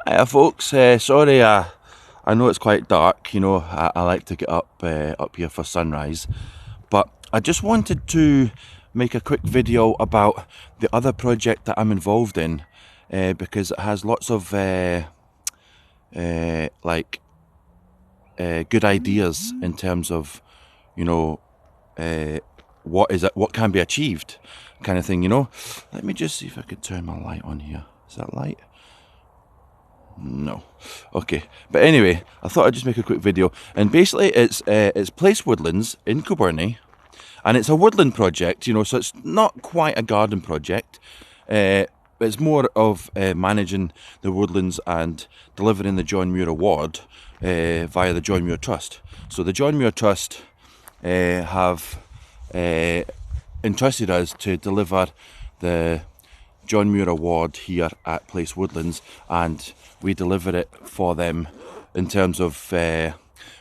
Hiya folks, sorry I know it's quite dark, I like to get up here for sunrise, but I just wanted to make a quick video about the other project that I'm involved in, because it has lots of like good ideas in terms of, you know, uh, what can be achieved kind of thing. Let me just see if I could turn my light on here. Is that light? No. Okay. But anyway, I thought I'd just make a quick video. And basically it's Place Woodlands in Kilburnie. And it's a woodland project, so it's not quite a garden project. It's more of managing the woodlands and delivering the John Muir Award via the John Muir Trust. So the John Muir Trust have entrusted us to deliver the John Muir Award here at Place Woodlands, and we deliver it for them in terms of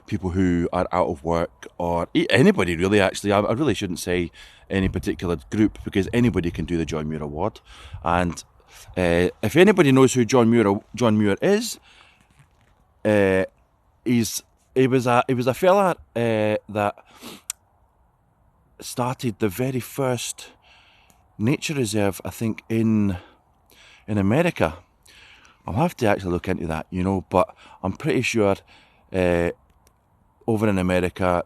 people who are out of work, or anybody really. Actually, I really shouldn't say any particular group, because anybody can do the John Muir Award. And if anybody knows who John Muir is, he was a fella that started the very first nature reserve, I think, in America. I'll have to actually look into that, but I'm pretty sure over in America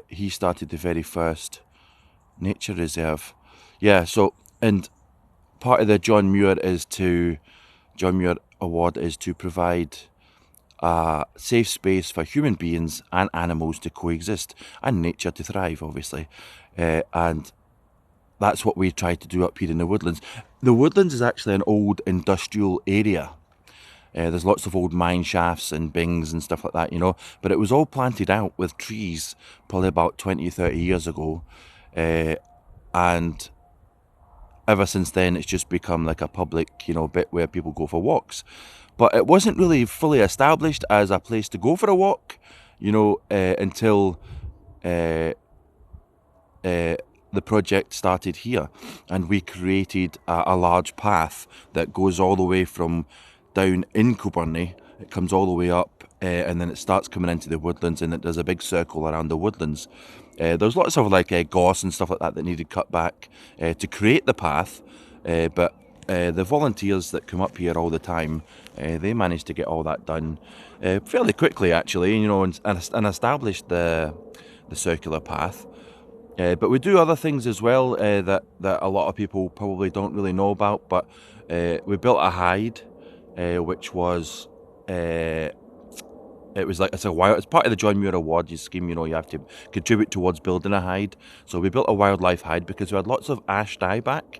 he started the very first nature reserve. Yeah, so, and part of the John Muir Award is to provide a safe space for human beings and animals to coexist, and nature to thrive, obviously. And that's what we try to do up here in the woodlands. The woodlands is actually an old industrial area. There's lots of old mine shafts and bings and stuff like that, but it was all planted out with trees probably about 20, 30 years ago. And ever since then, it's just become like a public, bit where people go for walks. But it wasn't really fully established as a place to go for a walk, until the project started here, and we created a large path that goes all the way from down in Kilburnie. It comes all the way up, and then it starts coming into the woodlands, and it does a big circle around the woodlands. There's lots of gorse and stuff like that needed cut back to create the path, but the volunteers that come up here all the time, they managed to get all that done fairly quickly, actually, and establish the circular path. But we do other things as well that a lot of people probably don't really know about. But we built a hide, which was it's part of the John Muir Award scheme. You have to contribute towards building a hide. So we built a wildlife hide because we had lots of ash dieback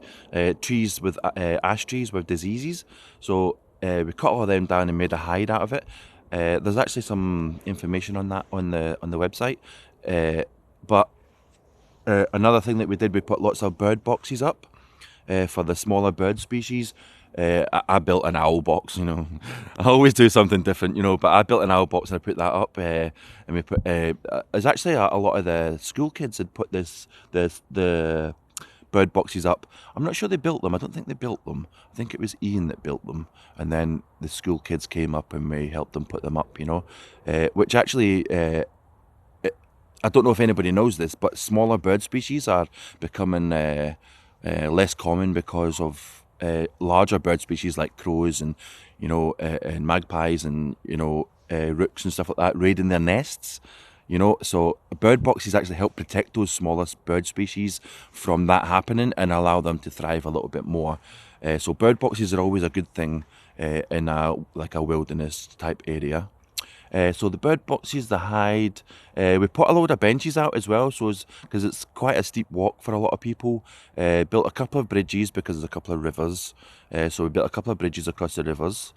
trees with ash trees with diseases. So we cut all of them down and made a hide out of it. There's actually some information on that on the website, but. Another thing that we did, we put lots of bird boxes up for the smaller bird species. I built an owl box, I always do something different, but I built an owl box and I put that up. And we put, there's actually a lot of the school kids had put the bird boxes up. I'm not sure they built them. I don't think they built them. I think it was Ian that built them. And then the school kids came up and we helped them put them up, which actually... I don't know if anybody knows this, but smaller bird species are becoming less common because of larger bird species like crows and and magpies and rooks and stuff like that raiding their nests. So bird boxes actually help protect those smaller bird species from that happening and allow them to thrive a little bit more. So bird boxes are always a good thing in a wilderness type area. So the bird boxes, the hide, we put a load of benches out as well, so because it's quite a steep walk for a lot of people. Built a couple of bridges because there's a couple of rivers, so we built a couple of bridges across the rivers.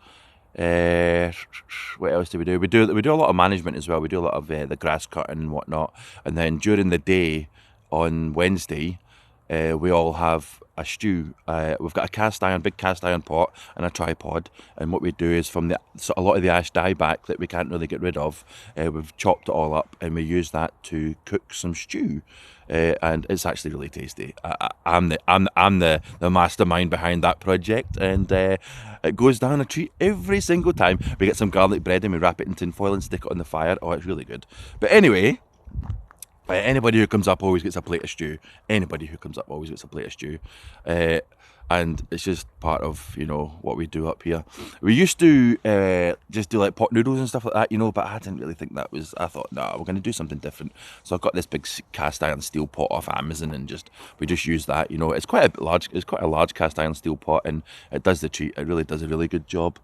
What else do we do? We do a lot of management as well. We do a lot of the grass cutting and whatnot, and then during the day on Wednesday, we all have a stew. We've got a big cast iron pot and a tripod. And what we do is from a lot of the ash dieback that we can't really get rid of, we've chopped it all up and we use that to cook some stew. And it's actually really tasty. I'm the mastermind behind that project, and it goes down a treat every single time. We get some garlic bread and we wrap it in tin foil and stick it on the fire. Oh, it's really good. But anyway, anybody who comes up always gets a plate of stew. Anybody who comes up always gets a plate of stew. And it's just part of, what we do up here. We used to just do like pot noodles and stuff like that, but I didn't really think I thought, nah, we're going to do something different. So I've got this big cast iron steel pot off Amazon, and we just use that, It's quite a large cast iron steel pot, and it does the treat. It really does a really good job.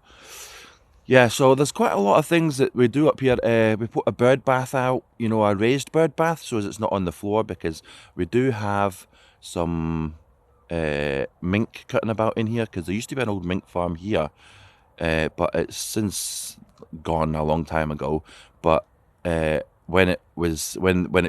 Yeah, so there's quite a lot of things that we do up here. We put a bird bath out, a raised bird bath, so as it's not on the floor, because we do have some mink cutting about in here, because there used to be an old mink farm here, but it's since gone a long time ago. But when it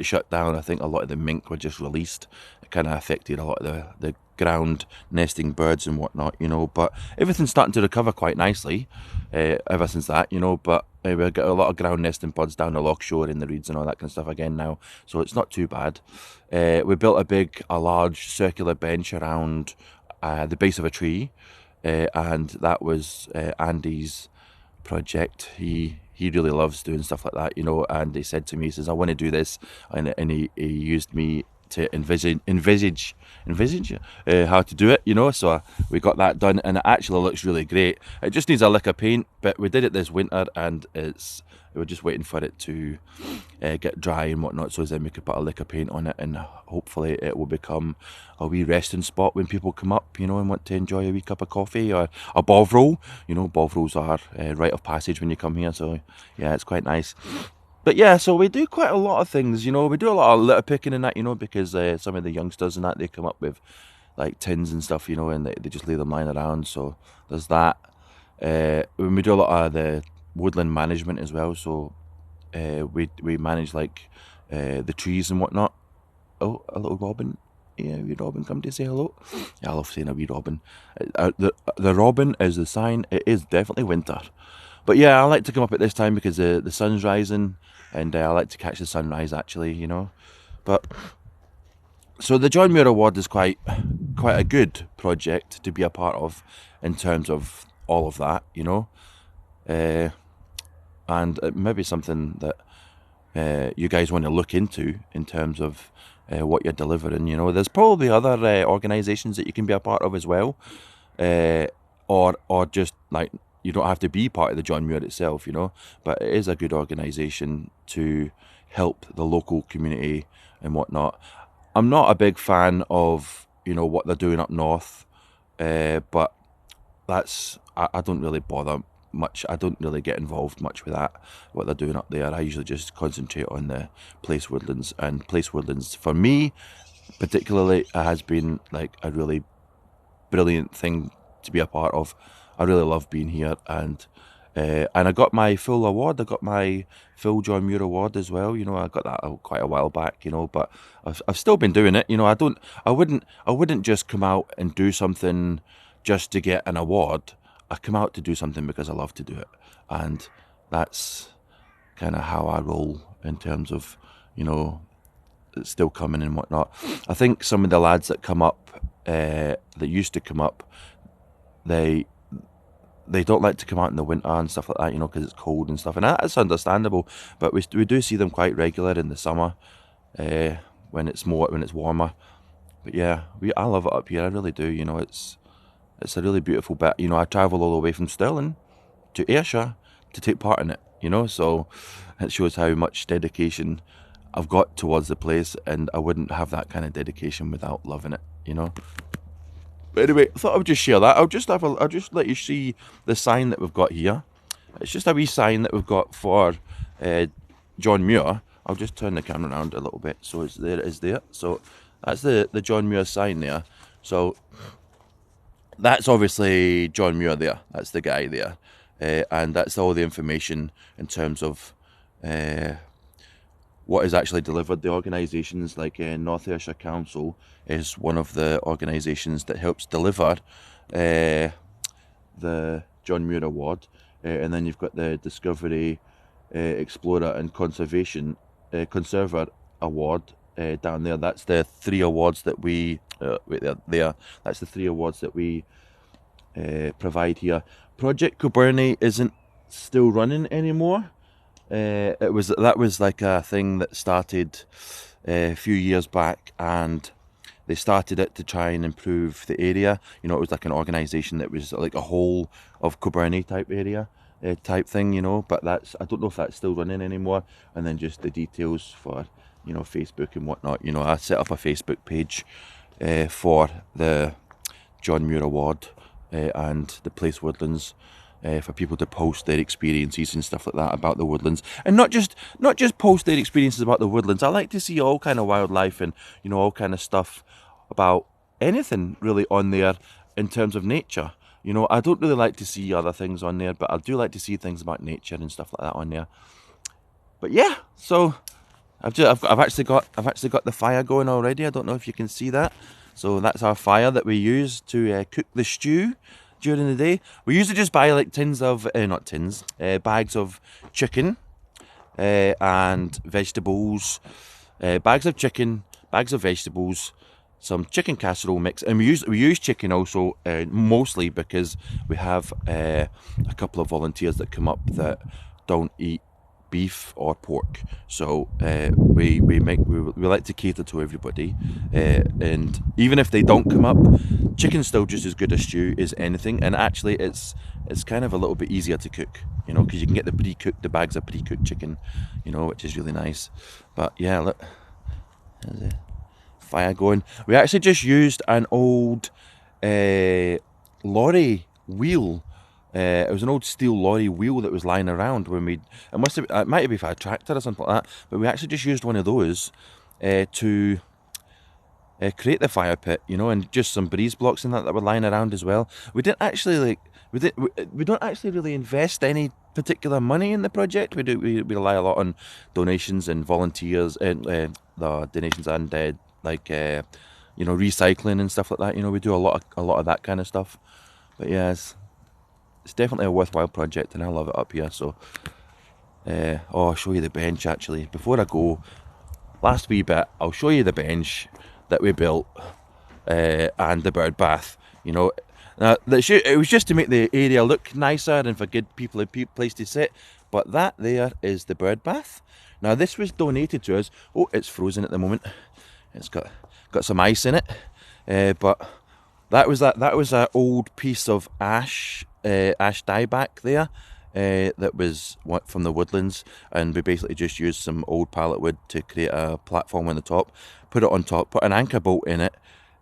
shut down, I think a lot of the mink were just released. It kind of affected a lot of the ground nesting birds and whatnot, but everything's starting to recover quite nicely ever since that, but we've got a lot of ground nesting birds down the loch shore in the reeds and all that kind of stuff again now, so it's not too bad. We built a large circular bench around the base of a tree, and that was Andy's project. He really loves doing stuff like that, and he said to me, he says, I want to do this, and he used me to envisage how to do it, so we got that done, and it actually looks really great. It just needs a lick of paint, but we did it this winter, and we're just waiting for it to get dry and whatnot, so then we could put a lick of paint on it, and hopefully it will become a wee resting spot when people come up, and want to enjoy a wee cup of coffee or a bovril. Bovril's are rite of passage when you come here, so yeah, it's quite nice. But yeah, so we do quite a lot of things, we do a lot of litter picking and that, because some of the youngsters and that, they come up with like tins and stuff, and they just leave them lying around, so there's that. We do a lot of the woodland management as well, so we manage like the trees and whatnot. Oh, a little robin. Yeah, wee robin, come to say hello. Yeah, I love saying a wee robin. The robin is the sign it is definitely winter. But yeah, I like to come up at this time because the sun's rising, and I like to catch the sunrise actually, But so the John Muir Award is quite a good project to be a part of in terms of all of that, and it may be something that you guys want to look into in terms of what you're delivering. There's probably other organisations that you can be a part of as well, or just like, you don't have to be part of the John Muir itself, but it is a good organisation to help the local community and whatnot. I'm not a big fan of, what they're doing up north, but I don't really bother much. I don't really get involved much with that, what they're doing up there. I usually just concentrate on the Place Woodlands, and Place Woodlands for me particularly has been like a really brilliant thing to be a part of. I really love being here, and I got my full award. I got my full John Muir Award as well. I got that quite a while back. But I've still been doing it. I wouldn't just come out and do something just to get an award. I come out to do something because I love to do it, and that's kind of how I roll in terms of still coming and whatnot. I think some of the lads that come up, that used to come up, they don't like to come out in the winter and stuff like that, because it's cold and stuff, and that's understandable. But we do see them quite regular in the summer, when it's warmer. But yeah, I love it up here. I really do. It's a really beautiful bit. I travel all the way from Stirling to Ayrshire to take part in it. So it shows how much dedication I've got towards the place, and I wouldn't have that kind of dedication without loving it. But anyway, I thought I would just share that. I'll just let you see the sign that we've got here. It's just a wee sign that we've got for John Muir. I'll just turn the camera around a little bit so it is there. So that's the John Muir sign there. So that's obviously John Muir there. That's the guy there. And that's all the information in terms of what is actually delivered. The organisations like North Ayrshire Council is one of the organisations that helps deliver the John Muir Award, and then you've got the Discovery, Explorer and Conservation Conserver Award down there. That's the three awards that we there. That's the three awards that we provide here. Project Coburnie isn't still running anymore. That was like a thing that started a few years back, and they started it to try and improve the area. You know, it was like an organisation that was like a whole of Coburnie type area type thing, you know, but I don't know if that's still running anymore. And then just the details for, you know, Facebook and whatnot. You know, I set up a Facebook page for the John Muir Award and the place Woodlands, for people to post their experiences and stuff like that about the woodlands, and not just post their experiences about the woodlands. I like to see all kind of wildlife and, you know, all kind of stuff about anything really on there in terms of nature. You know, I don't really like to see other things on there, but I do like to see things about nature and stuff like that on there. But yeah, so I've actually got the fire going already. I don't know if you can see that. So that's our fire that we use to cook the stew during the day. We usually just buy like bags of chicken and vegetables, bags of chicken, bags of vegetables, some chicken casserole mix, and we use chicken also mostly because we have a couple of volunteers that come up that don't eat beef or pork, so we like to cater to everybody, and even if they don't come up, chicken's still just as good a stew as anything. And actually it's kind of a little bit easier to cook, you know, because you can get the bags of pre-cooked chicken, you know, which is really nice. But yeah, look, there's a fire going. We actually just used an old lorry wheel. It was an old steel lorry wheel that was lying around when it might have been for a tractor or something like that, but we actually just used one of those to create the fire pit, you know, and just some breeze blocks and that were lying around as well. We don't actually really invest any particular money in the project. We rely a lot on donations and volunteers, and the donations and you know, recycling and stuff like that. You know, we do a lot of that kind of stuff. But yeah, it's definitely a worthwhile project, and I love it up here. So I'll show you the bench actually before I go. Last wee bit, I'll show you the bench that we built and the bird bath. You know, it was just to make the area look nicer and for good people a place to sit. But that there is the bird bath. Now this was donated to us. Oh, it's frozen at the moment. It's got some ice in it. But that was an old piece of ash dieback there. That was from the woodlands, and we basically just used some old pallet wood to create a platform on the top, put it on top, put an anchor bolt in it,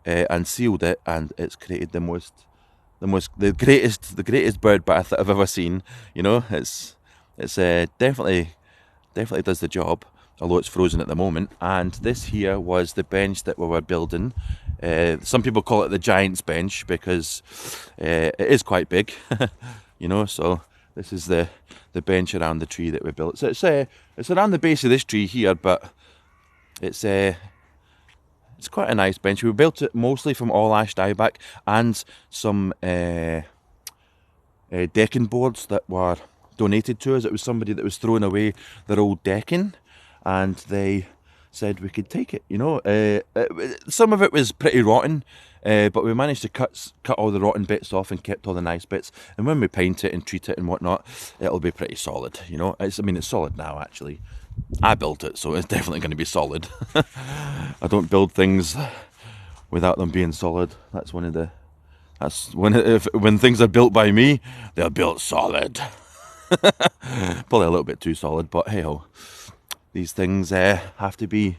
and sealed it, and it's created the greatest bird bath that I've ever seen. You know, it's definitely does the job, although it's frozen at the moment. And this here was the bench that we were building. Some people call it the giant's bench because it is quite big, you know. So this is the bench around the tree that we built. So it's around the base of this tree here, but it's quite a nice bench. We built it mostly from all ash dieback and some decking boards that were donated to us. It was somebody that was throwing away their old decking, and they said we could take it, you know. Some of it was pretty rotten, but we managed to cut all the rotten bits off and kept all the nice bits. And when we paint it and treat it and whatnot, it'll be pretty solid, you know. It's solid now actually. I built it, so it's definitely going to be solid. I don't build things without them being solid. When things are built by me, they're built solid. Probably a little bit too solid, but hey ho. These things have to be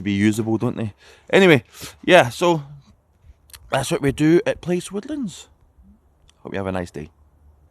usable, don't they? Anyway, yeah, so that's what we do at Place Woodlands. Hope you have a nice day.